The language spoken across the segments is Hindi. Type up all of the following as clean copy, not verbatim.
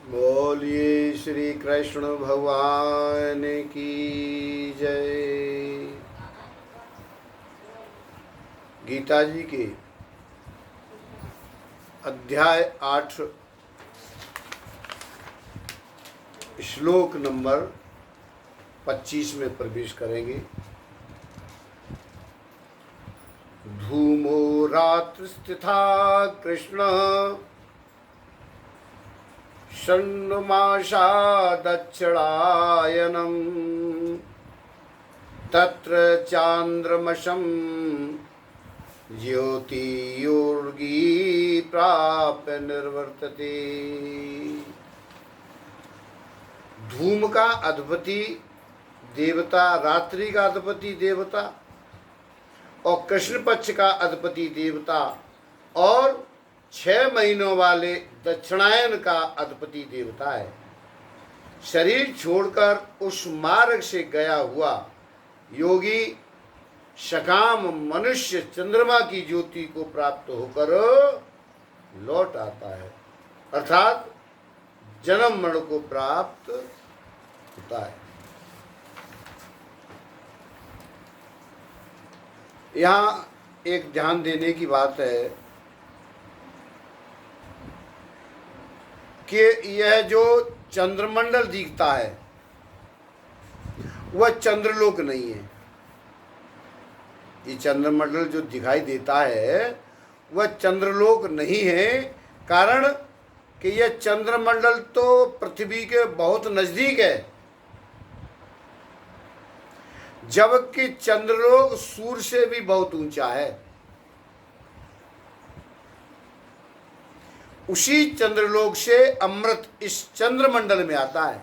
बोलिए श्री कृष्ण भगवान की जय। गीता जी के अध्याय 8 श्लोक नंबर 25 में प्रवेश करेंगे। धूमो रात्र स्थिता कृष्ण षण्मासा दक्षिणायनम् तत्र चांद्रमसं ज्योतिर्योगी प्राप्य निर्वर्तते। धूम का अधिपति देवता, रात्रि का अधिपति देवता और कृष्ण पक्ष का अधिपति देवता और 6 महीनों वाले दक्षिणायन का अधिपति देवता है। शरीर छोड़कर उस मार्ग से गया हुआ योगी सकाम मनुष्य चंद्रमा की ज्योति को प्राप्त होकर लौट आता है, अर्थात जन्म मरण को प्राप्त होता है। यहाँ एक ध्यान देने की बात है कि यह जो चंद्रमंडल दिखता है वह चंद्रलोक नहीं है। ये चंद्रमंडल जो दिखाई देता है वह चंद्रलोक नहीं है, कारण कि यह चंद्रमंडल तो पृथ्वी के बहुत नजदीक है, जबकि चंद्रलोक सूर्य से भी बहुत ऊंचा है। उसी चंद्रलोक से अमृत इस चंद्रमंडल में आता है,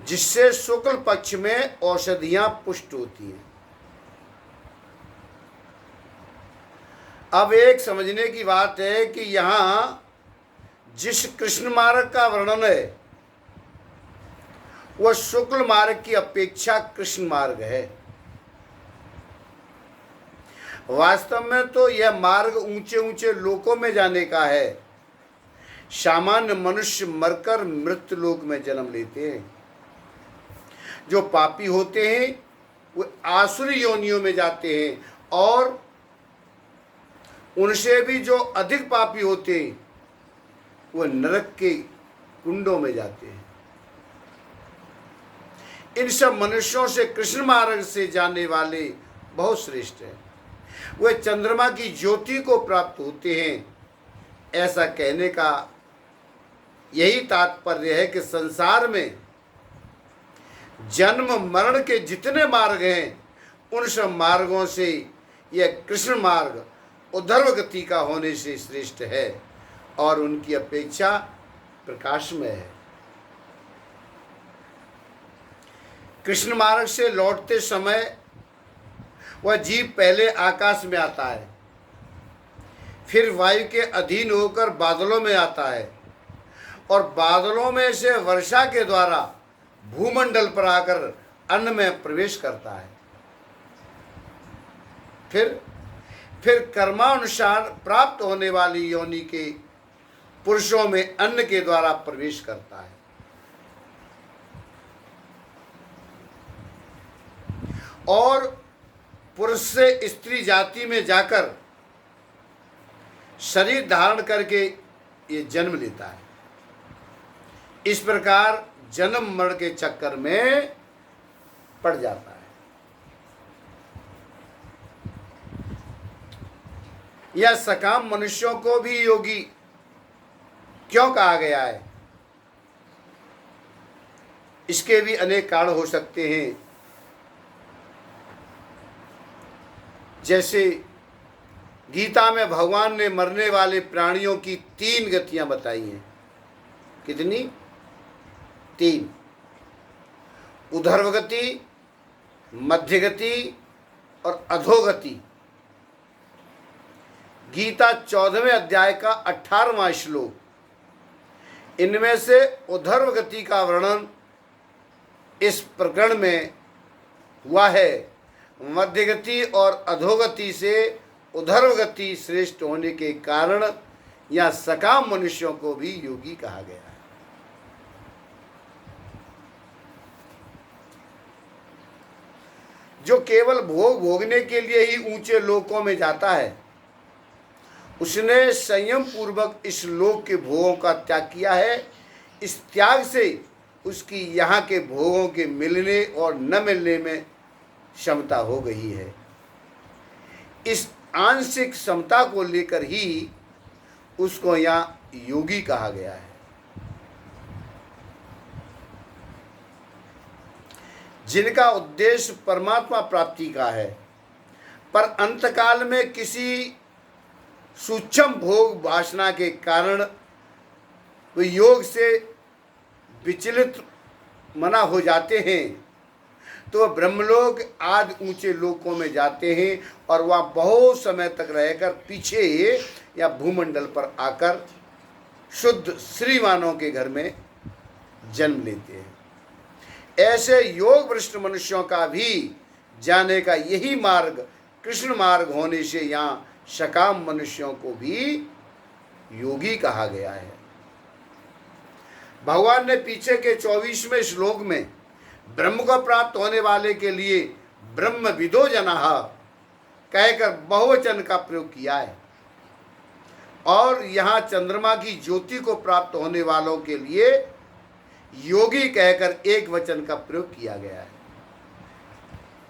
जिससे शुक्ल पक्ष में औषधियां पुष्ट होती हैं। अब एक समझने की बात है कि यहाँ जिस कृष्ण मार्ग का वर्णन है वह शुक्ल मार्ग की अपेक्षा कृष्ण मार्ग है। वास्तव में तो यह मार्ग ऊंचे ऊंचे लोकों में जाने का है। सामान्य मनुष्य मरकर मृत्यु लोक में जन्म लेते हैं। जो पापी होते हैं वे आसुरी योनियों में जाते हैं, और उनसे भी जो अधिक पापी होते हैं वह नरक के कुंडों में जाते हैं। इन सब मनुष्यों से कृष्ण मार्ग से जाने वाले बहुत श्रेष्ठ हैं। वे चंद्रमा की ज्योति को प्राप्त होते हैं। ऐसा कहने का यही तात्पर्य है कि संसार में जन्म मरण के जितने मार्ग हैं उन सब मार्गों से यह कृष्ण मार्ग उद्धर्व गति का होने से श्रेष्ठ है और उनकी अपेक्षा प्रकाशमय है। कृष्ण मार्ग से लौटते समय वह जीव पहले आकाश में आता है, फिर वायु के अधीन होकर बादलों में आता है, और बादलों में से वर्षा के द्वारा भूमंडल पर आकर अन्न में प्रवेश करता है। फिर कर्मानुसार प्राप्त होने वाली योनि के पुरुषों में अन्न के द्वारा प्रवेश करता है। और पुरुष से स्त्री जाति में जाकर शरीर धारण करके ये जन्म लेता है। इस प्रकार जन्म मरण के चक्कर में पड़ जाता है। यह सकाम मनुष्यों को भी योगी क्यों कहा गया है, इसके भी अनेक कारण हो सकते हैं। जैसे गीता में भगवान ने मरने वाले प्राणियों की 3 गतियां बताई हैं। कितनी? 3। उधर्व गति, मध्य गति और अधोगति। गीता 14वें अध्याय का 18वां श्लोक। इनमें से उधर्व गति का वर्णन इस प्रकरण में हुआ है। मध्य गति और अधोगति से उधर्व गति श्रेष्ठ होने के कारण या सकाम मनुष्यों को भी योगी कहा गया है। जो केवल भोग भोगने के लिए ही ऊंचे लोकों में जाता है, उसने संयम पूर्वक इस लोक के भोगों का त्याग किया है। इस त्याग से उसकी यहाँ के भोगों के मिलने और न मिलने में क्षमता हो गई है। इस आंशिक समता को लेकर ही उसको यहाँ योगी कहा गया है। जिनका उद्देश्य परमात्मा प्राप्ति का है, पर अंतकाल में किसी सूक्ष्म भोग वासना के कारण वे योग से विचलित मना हो जाते हैं, तो ब्रह्मलोक आदि ऊंचे लोकों में जाते हैं और वहाँ बहुत समय तक रहकर पीछे या भूमंडल पर आकर शुद्ध श्रीमानों के घर में जन्म लेते हैं। ऐसे योग भ्रष्ट मनुष्यों का भी जाने का यही मार्ग कृष्ण मार्ग होने से यहाँ सकाम मनुष्यों को भी योगी कहा गया है। भगवान ने पीछे के 24वें श्लोक में ब्रह्म को प्राप्त होने वाले के लिए ब्रह्म विदो जनाः कहकर बहुवचन का प्रयोग किया है, और यहाँ चंद्रमा की ज्योति को प्राप्त होने वालों के लिए योगी कहकर एक वचन का प्रयोग किया गया है।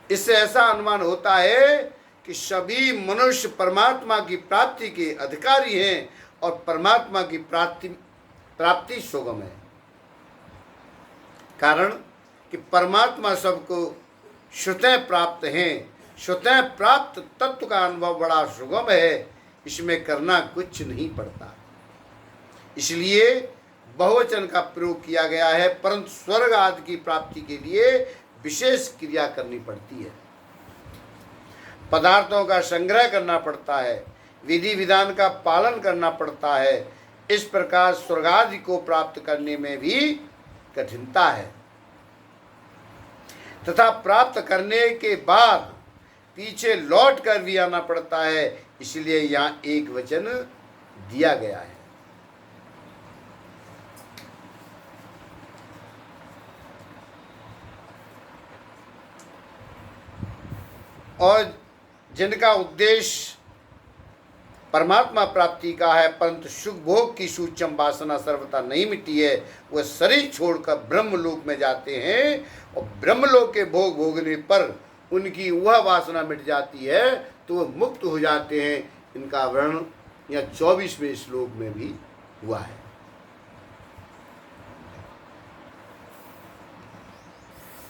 इससे ऐसा अनुमान होता है कि सभी मनुष्य परमात्मा की प्राप्ति के अधिकारी हैं और परमात्मा की प्राप्ति सुगम है। कारण कि परमात्मा सबको स्वतः प्राप्त हैं। स्वतः प्राप्त तत्व का अनुभव बड़ा सुगम है, इसमें करना कुछ नहीं पड़ता। इसलिए बहुवचन का प्रयोग किया गया है, परंतु स्वर्ग आदि की प्राप्ति के लिए विशेष क्रिया करनी पड़ती है। पदार्थों का संग्रह करना पड़ता है, विधि विधान का पालन करना पड़ता है। इस प्रकार स्वर्ग आदि को प्राप्त करने में भी कठिनता है, तथा प्राप्त करने के बाद पीछे लौट कर भी आना पड़ता है। इसलिए यहाँ एक वचन दिया गया है। और जिनका उद्देश्य परमात्मा प्राप्ति का है, परंतु सुख भोग की सूक्ष्म वासना सर्वथा नहीं मिटी है, वह शरीर छोड़कर ब्रह्मलोक में जाते हैं, और ब्रह्मलोक के भोग भोगने पर उनकी वह वासना मिट जाती है तो वह मुक्त हो जाते हैं। इनका वर्णन या 24वें श्लोक में भी हुआ है।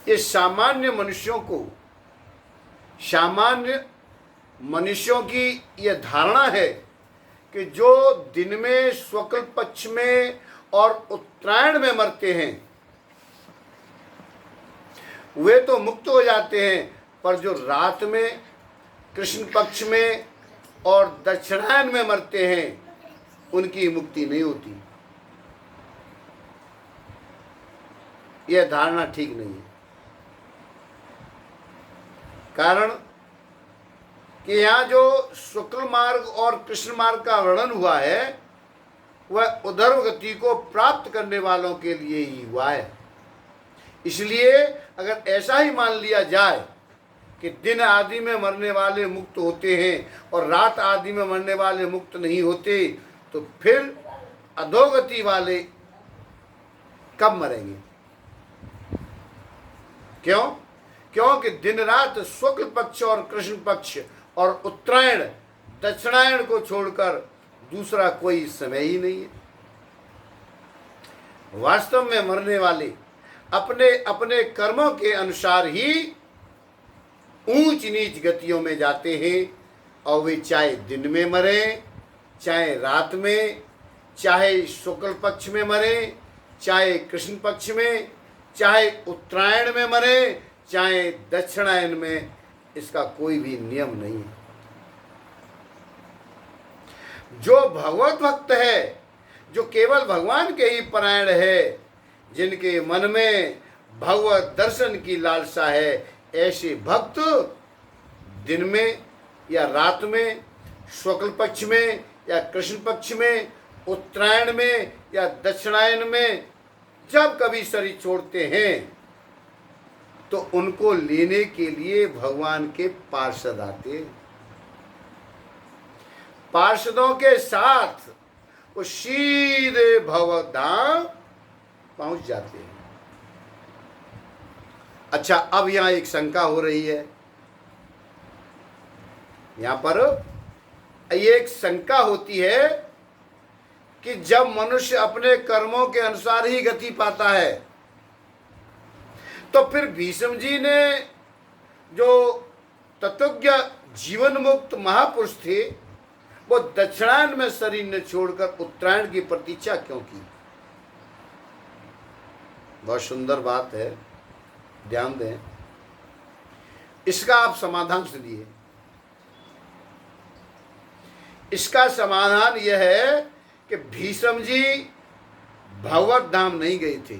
ये सामान्य मनुष्यों की यह धारणा है कि जो दिन में शुक्ल पक्ष में और उत्तरायण में मरते हैं वे तो मुक्त हो जाते हैं, पर जो रात में कृष्ण पक्ष में और दक्षिणायन में मरते हैं उनकी मुक्ति नहीं होती। यह धारणा ठीक नहीं है। कारण कि यहाँ जो शुक्ल मार्ग और कृष्ण मार्ग का वर्णन हुआ है वह उधर्व गति को प्राप्त करने वालों के लिए ही हुआ है। इसलिए अगर ऐसा ही मान लिया जाए कि दिन आदि में मरने वाले मुक्त होते हैं और रात आदि में मरने वाले मुक्त नहीं होते, तो फिर अधोगति वाले कब मरेंगे? क्यों? क्योंकि दिन रात शुक्ल पक्ष और कृष्ण पक्ष और उत्तरायण दक्षिणायन को छोड़कर दूसरा कोई समय ही नहीं है। वास्तव में मरने वाले अपने अपने कर्मों के अनुसार ही ऊंच नीच गतियों में जाते हैं, और वे चाहे दिन में मरे, चाहे रात में, चाहे शुक्ल पक्ष में मरे, चाहे कृष्ण पक्ष में, चाहे उत्तरायण में मरे, चाहे दक्षिणायन में, इसका कोई भी नियम नहीं है। जो भगवत भक्त है, जो केवल भगवान के ही परायण है, जिनके मन में भगवत दर्शन की लालसा है, ऐसे भक्त दिन में या रात में, शुक्ल पक्ष में या कृष्ण पक्ष में, उत्तरायण में या दक्षिणायन में जब कभी शरीर छोड़ते हैं तो उनको लेने के लिए भगवान के पार्षद आते हैं। पार्षदों के साथ वो सीधे भवधाम पहुंच जाते हैं। अच्छा, अब यहां एक शंका हो रही है। यहां पर एक शंका होती है कि जब मनुष्य अपने कर्मों के अनुसार ही गति पाता है तो फिर भीष्म जी ने जो तत्वज्ञ जीवन मुक्त महापुरुष थे वो दक्षिणायन में शरीर ने छोड़कर उत्तरायण की प्रतीक्षा क्यों की? बहुत सुंदर बात है, ध्यान दें। इसका आप समाधान सुनिए। इसका समाधान यह है कि भीष्म जी भगवत धाम नहीं गए थे।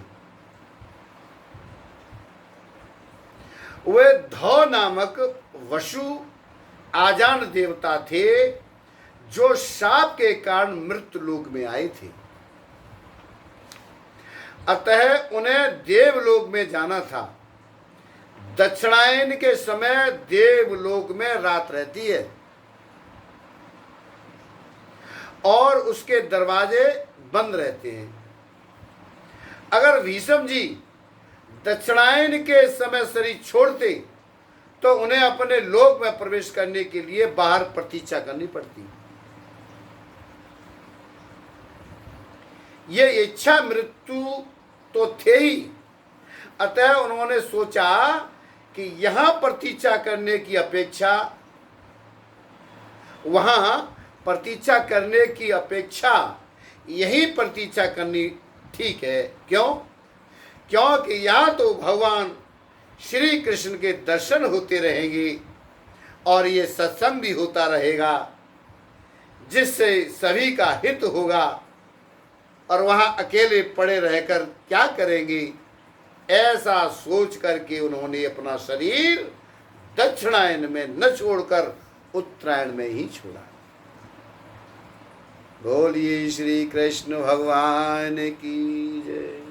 वे धौ नामक वसु आजान देवता थे जो शाप के कारण मृत्यु लोक में आए थे। अतः उन्हें देवलोक में जाना था। दक्षिणायन के समय देवलोक में रात रहती है और उसके दरवाजे बंद रहते हैं। अगर भीष्म जी दक्षिणायन के समय शरीर छोड़ते तो उन्हें अपने लोक में प्रवेश करने के लिए बाहर प्रतीक्षा करनी पड़ती। ये इच्छा मृत्यु तो थे ही, अतः उन्होंने सोचा कि यहां प्रतीक्षा करने की अपेक्षा वहां प्रतीक्षा करने की अपेक्षा यही प्रतीक्षा करनी ठीक है। क्यों? क्योंकि यहाँ तो भगवान श्री कृष्ण के दर्शन होते रहेंगे और ये सत्संग भी होता रहेगा जिससे सभी का हित होगा, और वहाँ अकेले पड़े रहकर क्या करेंगे, ऐसा सोच करके उन्होंने अपना शरीर दक्षिणायन में न छोड़कर उत्तरायण में ही छोड़ा। बोलिए श्री कृष्ण भगवान की जय।